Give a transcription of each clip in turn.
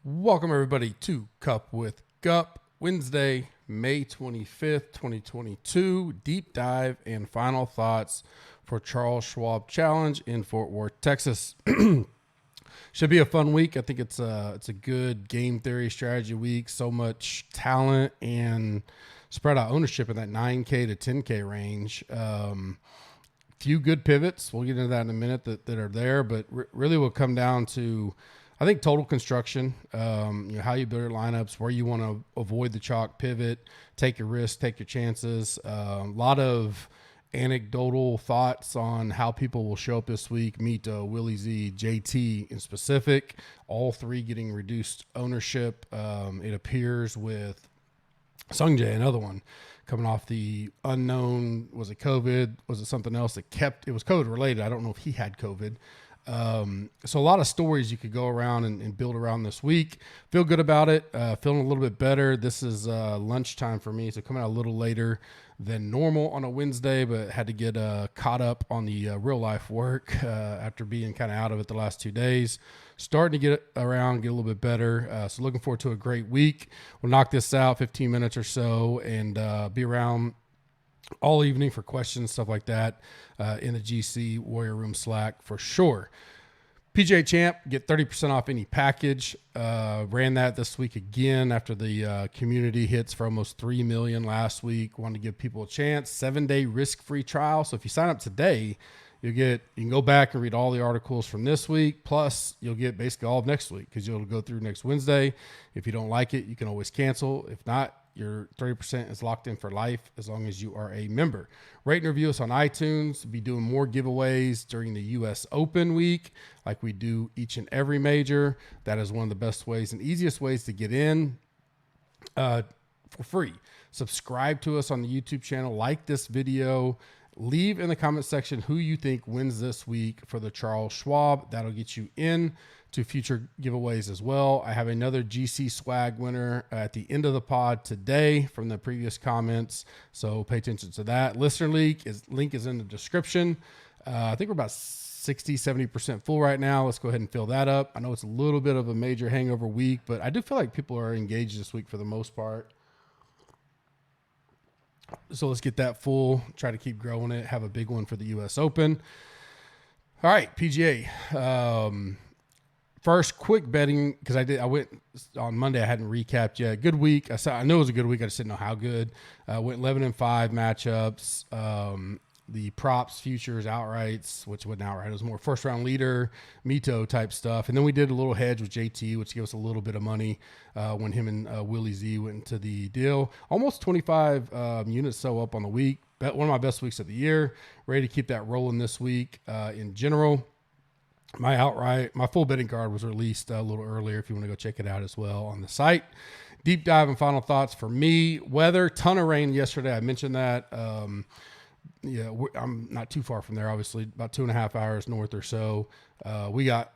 Welcome everybody to Cup with Gup, Wednesday, May 25th, 2022, deep dive and final thoughts for Charles Schwab Challenge in Fort Worth, Texas. Should be a fun week. I think it's a good game theory strategy week. So much talent and spread out ownership in that 9K to 10K range. Few good pivots. We'll get into that in a minute that are there, but really will come down to, I think, total construction, how you build your lineups, where you want to avoid the chalk pivot, take your risks, take your chances. A lot of anecdotal thoughts on how people will show up this week. Meet Willie Z, JT in specific, all three getting reduced ownership. It appears with Sungjae, another one, coming off the unknown. Was it COVID? Was it something else that it was COVID related? I don't know if he had COVID. So a lot of stories you could go around and build around this week. Feel good about it. Feeling a little bit better. This is lunchtime for me, so coming out a little later than normal on a Wednesday, but had to get caught up on the real life work after being kind of out of it the last 2 days. Starting to get around, get a little bit better. So looking forward to a great week. We'll knock this out 15 minutes or so and be around all evening for questions, stuff like that, in the GC Warrior Room Slack for sure. PGA Champ, get 30% off any package. Ran that this week again after the community hits for almost 3 million last week. Wanted to give people a chance. 7-day risk-free trial. So if you sign up today, you can go back and read all the articles from this week. Plus, you'll get basically all of next week because you'll go through next Wednesday. If you don't like it, you can always cancel. If not, your 30% is locked in for life as long as you are a member. Rate and review us on iTunes. We'll be doing more giveaways during the U.S. Open week like we do each and every major. That is one of the best ways and easiest ways to get in for free. Subscribe to us on the YouTube channel. Like this video. Leave in the comment section who you think wins this week for the Charles Schwab. That'll get you in to future giveaways as well. I have another GC swag winner at the end of the pod today from the previous comments, so pay attention to that. Listener link is in the description. I think we're about 60-70% full right now. Let's go ahead and fill that up. I know it's a little bit of a major hangover week, but I do feel like people are engaged this week for the most part. So let's get that full, try to keep growing it, have a big one for the U.S. Open. All right, PGA. First, quick betting, because I went on Monday. I hadn't recapped yet. Good week. I know it was a good week. I just didn't know how good. Went 11-5 matchups. The props, futures, outrights, which wasn't outright. It was more first round leader, Mito type stuff. And then we did a little hedge with JT, which gave us a little bit of money when him and Willie Z went into the deal. Almost 25 units so up on the week. One of my best weeks of the year. Ready to keep that rolling this week in general. My full betting card was released a little earlier if you want to go check it out as well on the site. Deep dive and final thoughts for me. Weather, ton of rain yesterday. I mentioned that. I'm not too far from there, obviously, about 2.5 hours north or so. I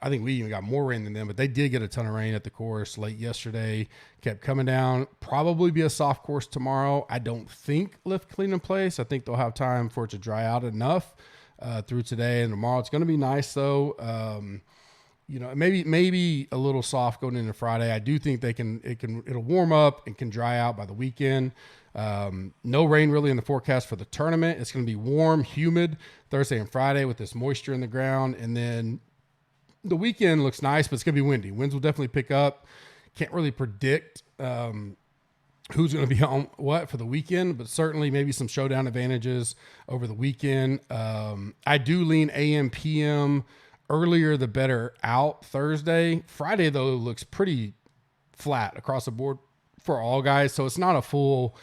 think we even got more rain than them, but they did get a ton of rain at the course late yesterday. Kept coming down. Probably be a soft course tomorrow. I don't think lift, clean, in place. I think they'll have time for it to dry out enough through today and tomorrow. It's going to be nice though. Maybe a little soft going into Friday. I do think it'll warm up and can dry out by the weekend. No rain really in the forecast for the tournament. It's going to be warm, humid Thursday and Friday with this moisture in the ground. And then the weekend looks nice, but it's going to be windy. Winds will definitely pick up. Can't really predict who's going to be on what for the weekend, but certainly maybe some showdown advantages over the weekend. I do lean AM, PM, earlier the better out Thursday. Friday, though, looks pretty flat across the board for all guys, so it's not a full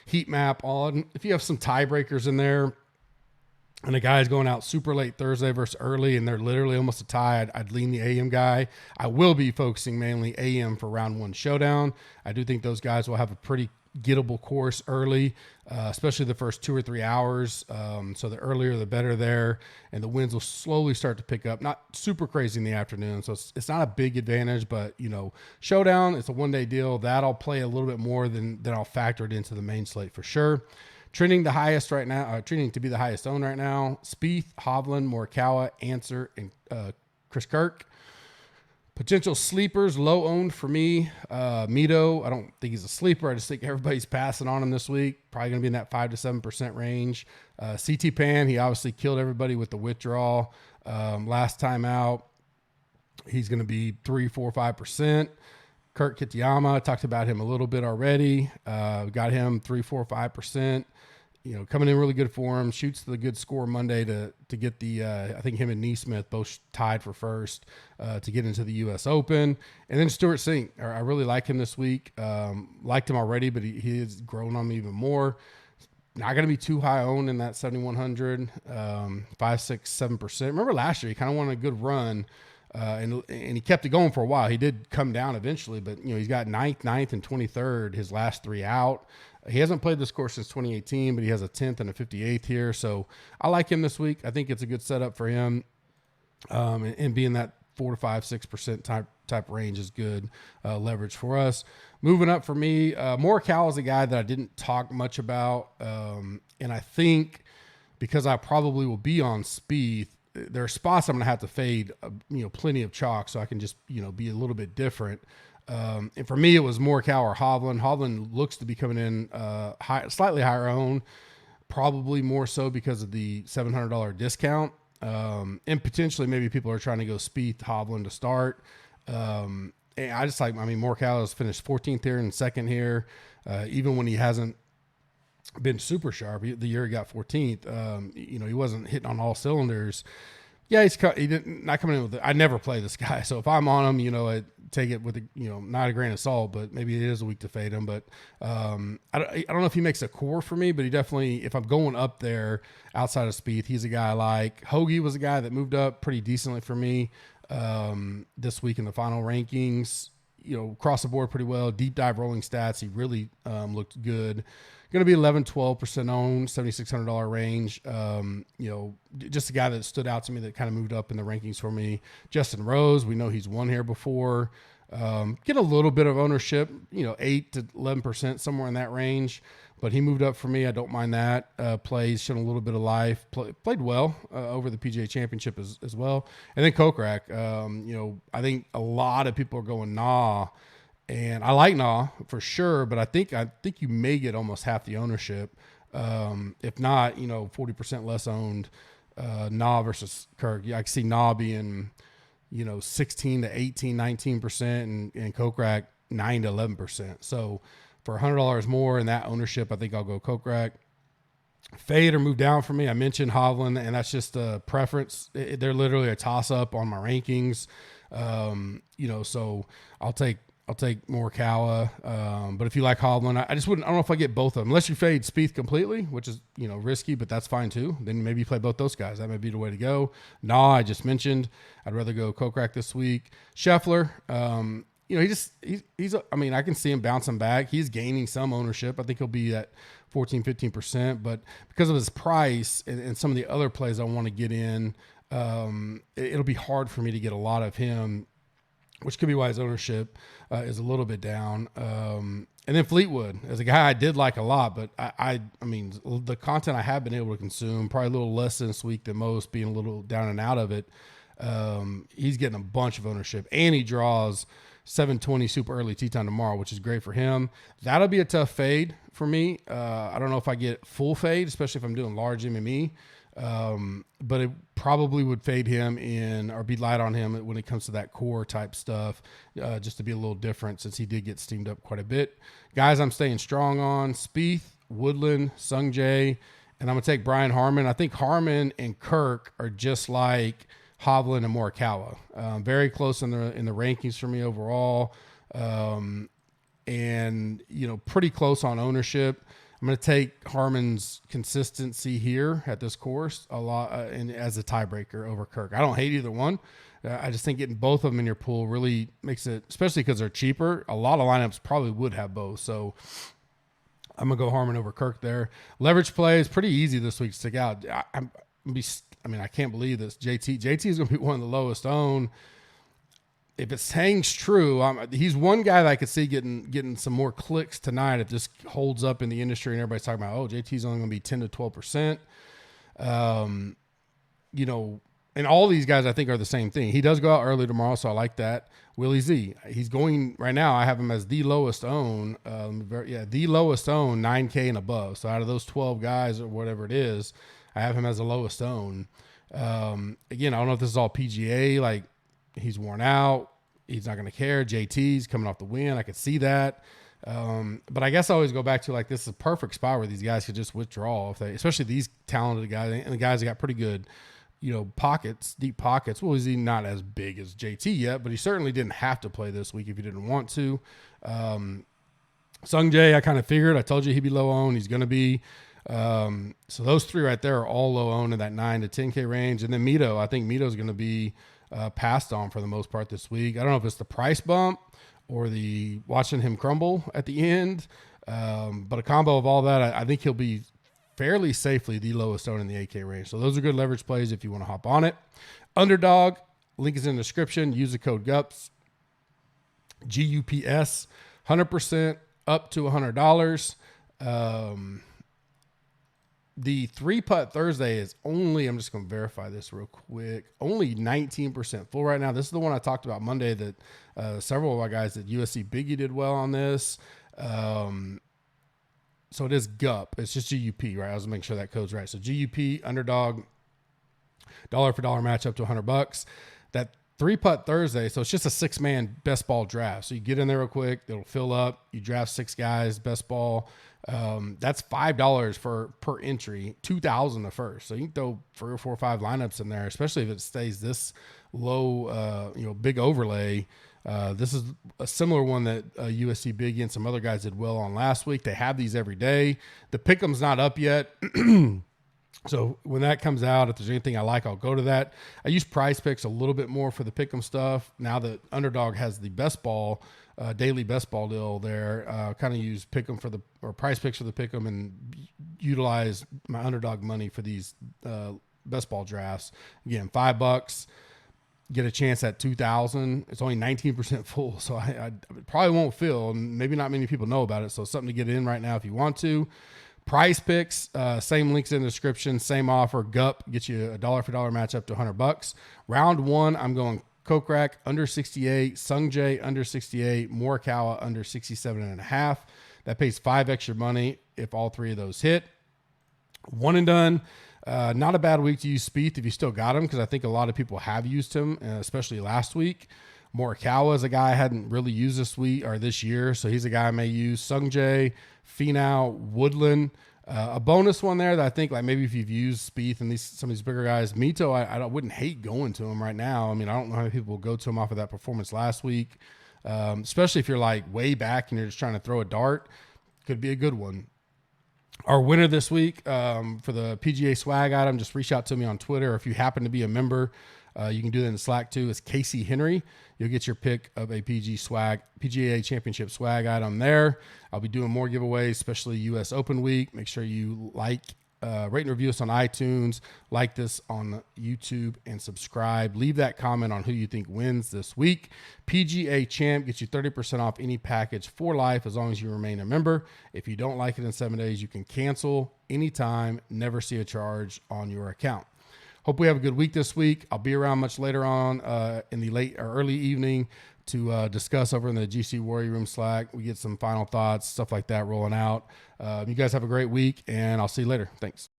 heat map on. If you have some tiebreakers in there, and a guy's going out super late Thursday versus early, and they're literally almost a tie, I'd lean the AM guy. I will be focusing mainly AM for round one showdown. I do think those guys will have a pretty gettable course early, especially the first 2 or 3 hours. So the earlier, the better there. And the winds will slowly start to pick up. Not super crazy in the afternoon. So it's not a big advantage, but, showdown, it's a one-day deal. That'll play a little bit more than I'll factor it into the main slate for sure. Trending the highest right now, trending to be the highest owned right now, Spieth, Hovland, Morikawa, Answer, and Chris Kirk. Potential sleepers, low owned for me. Mito, I don't think he's a sleeper. I just think everybody's passing on him this week. Probably going to be in that 5 to 7% range. CT Pan, he obviously killed everybody with the withdrawal last time out. He's going to be 3, 4, 5%. Kurt Kitayama, I talked about him a little bit already. Got him 3, 4, 5%. Coming in really good form, shoots the good score Monday to get the, I think him and Neesmith both tied for first to get into the U.S. Open. And then Stuart Sink, I really like him this week. Liked him already, but he has grown on me even more. Not going to be too high owned in that 7,100, 5, 6, 7%. Remember last year, he kind of wanted a good run. And he kept it going for a while. He did come down eventually, but he's got 9th, and 23rd, his last 3 out. He hasn't played this course since 2018, but he has a 10th and a 58th here. So I like him this week. I think it's a good setup for him. And being that 4 to 5, 6% type range is good leverage for us. Moving up for me, Morikawa is a guy that I didn't talk much about. And I think because I probably will be on Spieth, there are spots I'm going to have to fade, plenty of chalk so I can just, be a little bit different. And for me, it was Morikawa or Hovland. Hovland looks to be coming in slightly higher owned, probably more so because of the $700 discount. And potentially maybe people are trying to go Spieth, Hovland to start. And I just Morikawa has finished 14th here and second here, even when he hasn't been super sharp. The year he got 14th, he wasn't hitting on all cylinders. Yeah, he didn't not coming in with it. I never play this guy, so if I'm on him, I take it with not a grain of salt, but maybe it is a week to fade him. But I don't know if he makes a core for me, but he definitely, if I'm going up there outside of Spieth, he's a guy I like. Hoagie was a guy that moved up pretty decently for me this week in the final rankings. Across the board pretty well. Deep dive rolling stats, he really looked good. Going to be 11, 12% owned, $7,600 range. Just a guy that stood out to me that kind of moved up in the rankings for me. Justin Rose, we know he's won here before. Get a little bit of ownership, 8 to 11%, somewhere in that range. But he moved up for me. I don't mind that. Plays, shown a little bit of life. Played well over the PGA Championship as well. And then Kokrak, I think a lot of people are going nah. And I like Nah for sure, but I think you may get almost half the ownership. If not, 40% less owned. Nah versus Kirk. Yeah, I can see Nah being, 16 to 18, 19%, and Kokrak 9 to 11%. So for $100 more in that ownership, I think I'll go Kokrak. Fade or move down for me. I mentioned Hovland, and that's just a preference. They're literally a toss up on my rankings. So I'll take Morikawa, but if you like Hovland, I don't know if I get both of them. Unless you fade Spieth completely, which is, risky, but that's fine too. Then maybe you play both those guys. That may be the way to go. Nah, I just mentioned. I'd rather go Kokrak this week. Scheffler, I can see him bouncing back. He's gaining some ownership. I think he'll be at 14, 15%, but because of his price and some of the other plays I want to get in, it'll be hard for me to get a lot of him, which could be why his ownership is a little bit down. And then Fleetwood, as a guy I did like a lot, but the content I have been able to consume, probably a little less this week than most, being a little down and out of it. He's getting a bunch of ownership, and he draws 7:20 super early tee time tomorrow, which is great for him. That'll be a tough fade for me. I don't know if I get full fade, especially if I'm doing large MME. But it probably would fade him in or be light on him when it comes to that core type stuff, just to be a little different since he did get steamed up quite a bit. Guys, I'm staying strong on Spieth, Woodland, Sungjae, and I'm going to take Brian Harman. I think Harman and Kirk are just like Hovland and Morikawa. Very close in the rankings for me overall. And, pretty close on ownership. I'm going to take Harmon's consistency here at this course a lot and as a tiebreaker over Kirk. I don't hate either one. I just think getting both of them in your pool really makes it, especially because they're cheaper. A lot of lineups probably would have both. So I'm going to go Harmon over Kirk there. Leverage play is pretty easy this week to stick out. I can't believe this. JT is going to be one of the lowest owned. If it hangs true, he's one guy that I could see getting some more clicks tonight if this holds up in the industry and everybody's talking about, JT's only going to be 10 to 12%. And all these guys I think are the same thing. He does go out early tomorrow, so I like that. Willie Z, he's going right now. I have him as the lowest owned, the lowest owned 9K and above. So out of those 12 guys or whatever it is, I have him as the lowest owned. Again, I don't know if this is all PGA, like he's worn out. He's not going to care. JT's coming off the win. I could see that. But I guess I always go back to like, this is a perfect spot where these guys could just withdraw especially these talented guys and the guys that got pretty good, pockets, deep pockets. Well, is he not as big as JT yet, but he certainly didn't have to play this week if he didn't want to. Sung Jae, I kind of figured. I told you he'd be low owned. He's going to be. So those three right there are all low owned in that 9 to 10K range. And then Mito, I think Mito's going to be passed on for the most part this week. I don't know if it's the price bump or the watching him crumble at the end. But a combo of all that, I think he'll be fairly safely the lowest owned in the 8K range. So those are good leverage plays if you want to hop on it. Underdog, link is in the description. Use the code GUPS, GUPS, 100% up to $100. The 3-putt Thursday is only, I'm just going to verify this real quick, only 19% full right now. This is the one I talked about Monday that several of my guys at USC Biggie did well on this. So it is GUP. It's just GUP, right? I was making sure that code's right. So GUP, underdog, dollar for dollar match up to $100. That 3-putt Thursday, so it's just a 6-man best ball draft. So you get in there real quick, it'll fill up. You draft 6 guys, best ball. That's $5 per entry, $2,000 the first. So you can throw 3 or 4 or 5 lineups in there, especially if it stays this low, big overlay. This is a similar one that USC Biggie and some other guys did well on last week. They have these every day. The pick'em's not up yet. So when that comes out, if there's anything I like, I'll go to that. I use Prize Picks a little bit more for the pick'em stuff. Now that Underdog has the best ball, daily best ball deal there, kind of use pick'em or Prize Picks for the pick'em and utilize my Underdog money for these best ball drafts. Again, $5. Get a chance at 2,000. It's only 19% full, so I probably won't fill, and maybe not many people know about it. So it's something to get in right now if you want to. Prize Picks, same links in the description, same offer. GUP gets you a dollar for dollar match up to $100. Round 1, I'm going Kokrak under 68, Sung Jae under 68, Morikawa under 67.5. That pays 5 extra money if all 3 of those hit. One and done. Not a bad week to use Spieth if you still got him, because I think a lot of people have used him, especially last week. Morikawa is a guy I hadn't really used this week or this year, so he's a guy I may use. Sung Jae, Finau, Woodland. A bonus one there that I think, like maybe if you've used Spieth and some of these bigger guys, Mito, I wouldn't hate going to him right now. I mean, I don't know how many people will go to him off of that performance last week, especially if you're like way back and you're just trying to throw a dart. Could be a good one. Our winner this week for the PGA swag item, just reach out to me on Twitter. Or if you happen to be a member, you can do that in Slack too. Is Casey Henry. You'll get your pick of a PGA Championship swag item there. I'll be doing more giveaways, especially U.S. Open week. Make sure you rate and review us on iTunes, like this on YouTube, and subscribe. Leave that comment on who you think wins this week. PGA Champ gets you 30% off any package for life as long as you remain a member. If you don't like it in 7 days, you can cancel anytime, never see a charge on your account. Hope we have a good week this week. I'll be around much later on in the late or early evening to discuss over in the GC Warrior Room Slack. We get some final thoughts, stuff like that rolling out. You guys have a great week, and I'll see you later. Thanks.